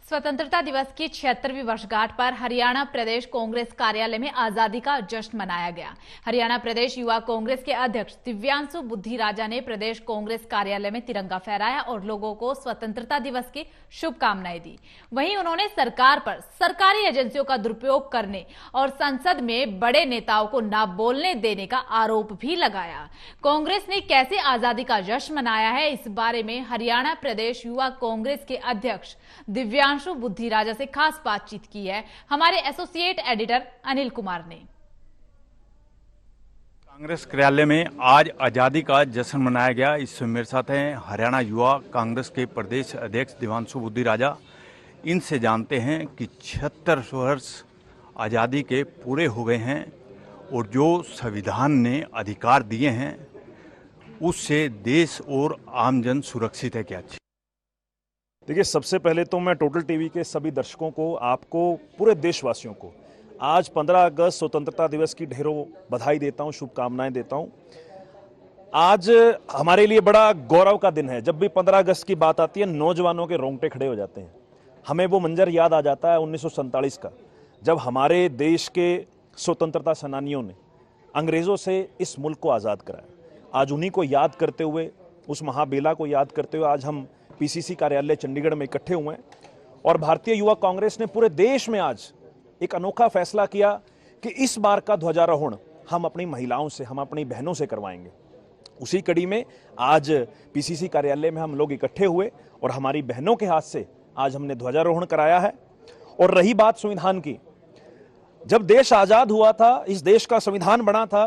स्वतंत्रता दिवस की 76वीं वर्षगांठ पर हरियाणा प्रदेश कांग्रेस कार्यालय में आजादी का जश्न मनाया गया। हरियाणा प्रदेश युवा कांग्रेस के अध्यक्ष दिव्यांशु बुद्धि राजा ने प्रदेश कांग्रेस कार्यालय में तिरंगा फहराया और लोगों को स्वतंत्रता दिवस की शुभकामनाएं दी। वहीं उन्होंने सरकार पर सरकारी एजेंसियों का दुरुपयोग करने और संसद में बड़े नेताओं को न बोलने देने का आरोप भी लगाया। कांग्रेस ने कैसे आजादी का जश्न मनाया है, इस बारे में हरियाणा प्रदेश युवा कांग्रेस के अध्यक्ष दिव्यांशु बुद्धि राजा से खास बातचीत की है हमारे एसोसिएट एडिटर अनिल कुमार ने। कांग्रेस कार्यालय में आज आजादी का जश्न मनाया गया। इसमें मेरे साथ हैं हरियाणा युवा कांग्रेस के प्रदेश अध्यक्ष दिव्यांशु बुद्धि राजा। इनसे जानते हैं कि 76 वर्ष आज़ादी के पूरे हो गए हैं और जो संविधान ने अधिकार दिए हैं उससे देश और आमजन सुरक्षित है क्या? देखिए, सबसे पहले तो मैं टोटल टीवी के सभी दर्शकों को, आपको, पूरे देशवासियों को आज 15 अगस्त स्वतंत्रता दिवस की ढेरों बधाई देता हूं, शुभकामनाएं देता हूं। आज हमारे लिए बड़ा गौरव का दिन है। जब भी 15 अगस्त की बात आती है, नौजवानों के रोंगटे खड़े हो जाते हैं। हमें वो मंजर याद आ जाता है 1947 का, जब हमारे देश के स्वतंत्रता सेनानियों ने अंग्रेज़ों से इस मुल्क को आज़ाद कराया। आज उन्हीं को याद करते हुए, उस महाबेला को याद करते हुए आज हम पीसीसी कार्यालय चंडीगढ़ में इकट्ठे हुए हैं और भारतीय युवा कांग्रेस ने पूरे देश में आज एक अनोखा फैसला किया कि इस बार का ध्वजारोहण हम अपनी महिलाओं से, हम अपनी बहनों से करवाएंगे। उसी कड़ी में आज पीसीसी कार्यालय में हम लोग इकट्ठे हुए और हमारी बहनों के हाथ से आज हमने ध्वजारोहण कराया है। और रही बात संविधान की, जब देश आज़ाद हुआ था, इस देश का संविधान बना था,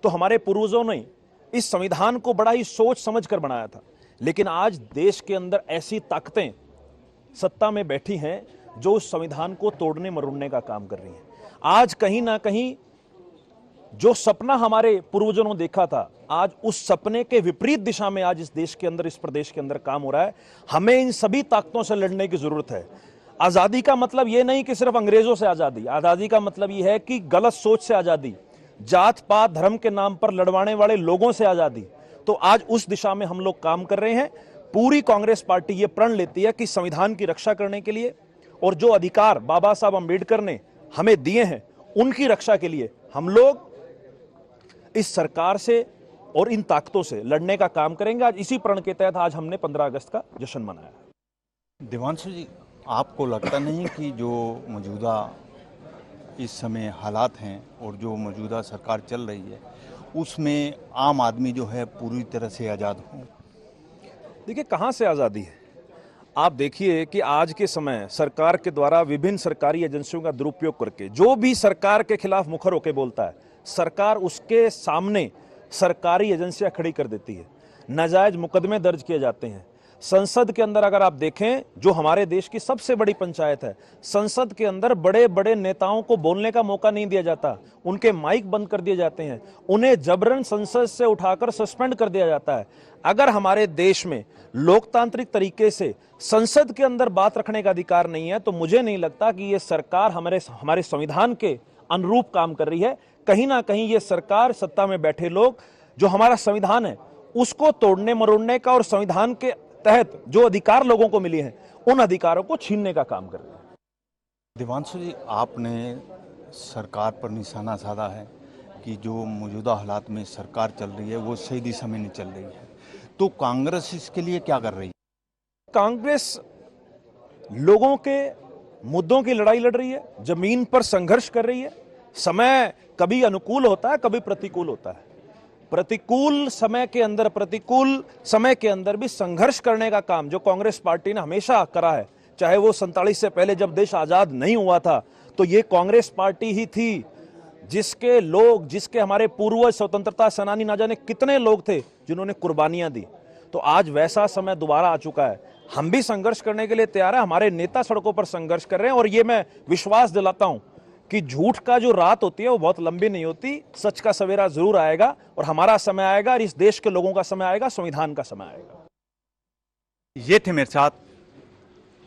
तो हमारे पूर्वजों ने इस संविधान को बड़ा ही सोच समझ कर बनाया था। लेकिन आज देश के अंदर ऐसी ताकतें सत्ता में बैठी हैं जो उस संविधान को तोड़ने मरोड़ने का काम कर रही हैं। आज कहीं ना कहीं जो सपना हमारे पूर्वजों ने देखा था, आज उस सपने के विपरीत दिशा में आज इस देश के अंदर, इस प्रदेश के अंदर काम हो रहा है। हमें इन सभी ताकतों से लड़ने की जरूरत है। आज़ादी का मतलब ये नहीं कि सिर्फ अंग्रेजों से आज़ादी। आज़ादी का मतलब ये है कि गलत सोच से आज़ादी, जात पात धर्म के नाम पर लड़वाने वाले लोगों से आज़ादी। तो आज उस दिशा में हम लोग काम कर रहे हैं। पूरी कांग्रेस पार्टी ये प्रण लेती है कि संविधान की रक्षा करने के लिए और जो अधिकार बाबा साहब अंबेडकर ने हमें दिए हैं उनकी रक्षा के लिए हम लोग इस सरकार से और इन ताकतों से लड़ने का काम करेंगे। आज इसी प्रण के तहत आज हमने 15 अगस्त का जश्न मनाया। दिव्यांशु जी, आपको लगता नहीं कि जो मौजूदा इस समय हालात हैं और जो मौजूदा सरकार चल रही है उसमें आम आदमी जो है पूरी तरह से आज़ाद हो? देखिए, कहाँ से आज़ादी है? आप देखिए कि आज के समय सरकार के द्वारा विभिन्न सरकारी एजेंसियों का दुरुपयोग करके जो भी सरकार के खिलाफ मुखर होकर बोलता है, सरकार उसके सामने सरकारी एजेंसियां खड़ी कर देती है। नाजायज मुकदमे दर्ज किए जाते हैं। संसद के अंदर अगर आप देखें, जो हमारे देश की सबसे बड़ी पंचायत है, संसद के अंदर बड़े बड़े नेताओं को बोलने का मौका नहीं दिया जाता। उनके माइक बंद कर दिए जाते हैं। उन्हें जबरन संसद से उठाकर सस्पेंड कर दिया जाता है। अगर हमारे देश में लोकतांत्रिक तरीके से संसद के अंदर बात रखने का अधिकार नहीं है, तो मुझे नहीं लगता कि ये सरकार हमारे संविधान के अनुरूप काम कर रही है। कहीं ना कहीं ये सरकार, सत्ता में बैठे लोग जो हमारा संविधान है उसको तोड़ने मरोड़ने का और संविधान के तहत जो अधिकार लोगों को मिले हैं उन अधिकारों को छीनने का काम कर रहे हैं। दिव्यांशु जी, आपने सरकार पर निशाना साधा है कि जो मौजूदा हालात में सरकार चल रही है वो सही दिशा में नहीं चल रही है, तो कांग्रेस इसके लिए क्या कर रही है? कांग्रेस लोगों के मुद्दों की लड़ाई लड़ रही है, जमीन पर संघर्ष कर रही है। समय कभी अनुकूल होता है, कभी प्रतिकूल होता है। प्रतिकूल समय के अंदर भी संघर्ष करने का काम जो कांग्रेस पार्टी ने हमेशा करा है, चाहे वो 47 से पहले जब देश आजाद नहीं हुआ था, तो ये कांग्रेस पार्टी ही थी जिसके हमारे पूर्वज स्वतंत्रता सेनानी ना जाने कितने लोग थे जिन्होंने कुर्बानियां दी। तो आज वैसा समय दोबारा आ चुका है। हम भी संघर्ष करने के लिए तैयार है। हमारे नेता सड़कों पर संघर्ष कर रहे हैं और ये मैं विश्वास दिलाता हूं कि झूठ का जो रात होती है वो बहुत लंबी नहीं होती। सच का सवेरा जरूर आएगा और हमारा समय आएगा और इस देश के लोगों का समय आएगा, संविधान का समय आएगा। ये थे मेरे साथ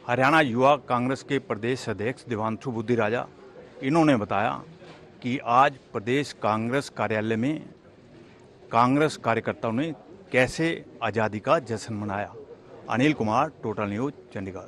हरियाणा युवा कांग्रेस के प्रदेश अध्यक्ष दिव्यांशु बुद्धि राजा। इन्होंने बताया कि आज प्रदेश कांग्रेस कार्यालय में कांग्रेस कार्यकर्ताओं ने कैसे आज़ादी का जश्न मनाया। Anil Kumar, total news, Chandigarh.